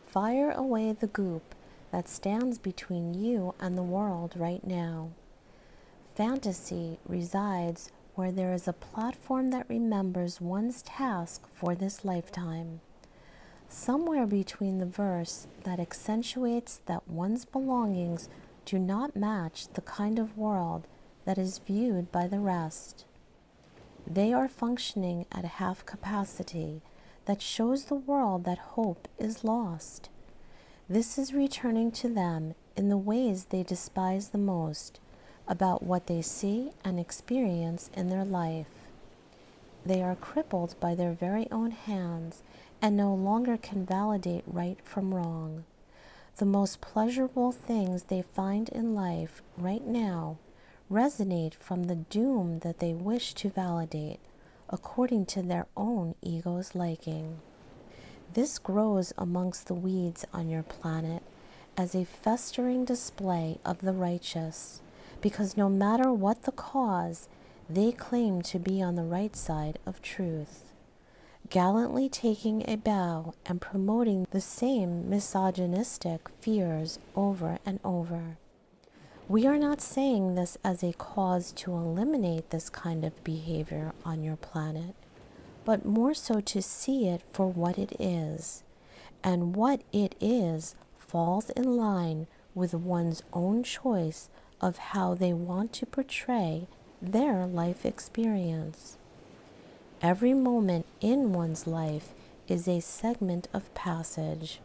Fire away the goop that stands between you and the world right now. Fantasy resides where there is a platform that remembers one's task for this lifetime. Somewhere between the verse that accentuates that one's belongings do not match the kind of world that is viewed by the rest. They are functioning at half capacity that shows the world that hope is lost. This is returning to them in the ways they despise the most about what they see and experience in their life. They are crippled by their very own hands and no longer can validate right from wrong. The most pleasurable things they find in life right now resonate from the doom that they wish to validate according to their own ego's liking. This grows amongst the weeds on your planet as a festering display of the righteous, because no matter what the cause, they claim to be on the right side of truth, gallantly taking a bow and promoting the same misogynistic fears over and over. We are not saying this as a cause to eliminate this kind of behavior on your planet, but more so to see it for what it is. And what it is falls in line with one's own choice of how they want to portray their life experience. Every moment in one's life is a segment of passage,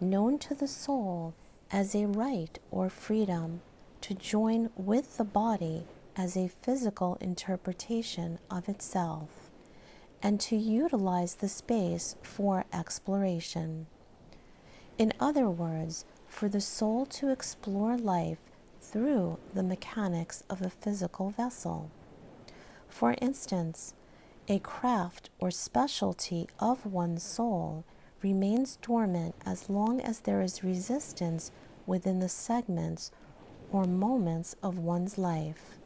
known to the soul as a right or freedom to join with the body as a physical interpretation of itself, and to utilize the space for exploration. In other words, for the soul to explore life through the mechanics of a physical vessel. For instance, a craft or specialty of one's soul remains dormant as long as there is resistance within the segments or moments of one's life.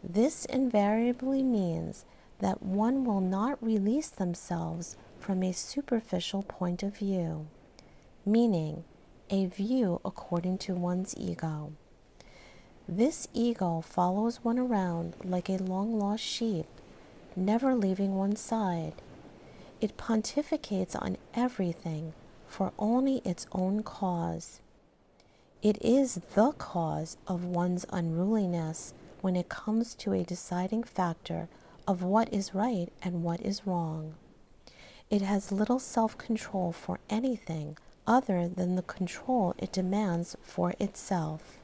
This invariably means that one will not release themselves from a superficial point of view, meaning a view according to one's ego. This ego follows one around like a long-lost sheep, never leaving one's side. It pontificates on everything for only its own cause. It is the cause of one's unruliness when it comes to a deciding factor of what is right and what is wrong. It has little self-control for anything other than the control it demands for itself.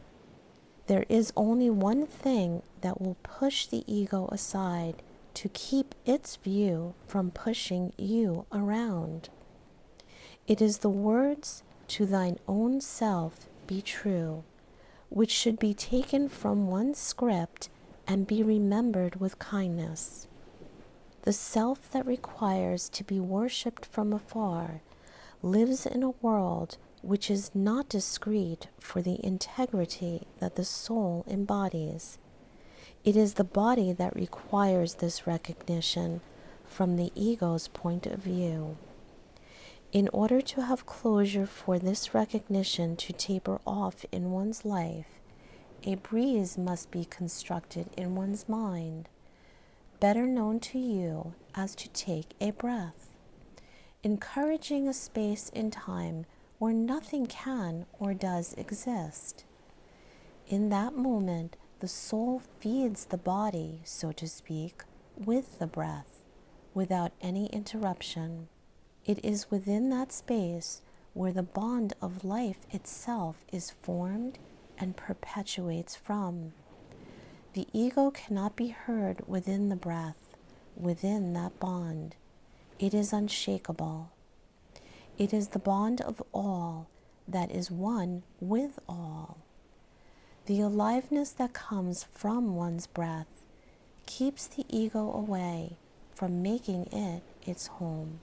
There is only one thing that will push the ego aside to keep its view from pushing you around. It is the words, "To thine own self be true," which should be taken from one's script and be remembered with kindness. The self that requires to be worshipped from afar lives in a world which is not discreet for the integrity that the soul embodies. It is the body that requires this recognition from the ego's point of view. In order to have closure for this recognition to taper off in one's life, a breeze must be constructed in one's mind, better known to you as to take a breath, encouraging a space in time where nothing can or does exist. In that moment, the soul feeds the body, so to speak, with the breath, without any interruption. It is within that space where the bond of life itself is formed and perpetuates from. The ego cannot be heard within the breath, within that bond. It is unshakable. It is the bond of all that is one with all. The aliveness that comes from one's breath keeps the ego away from making it its home.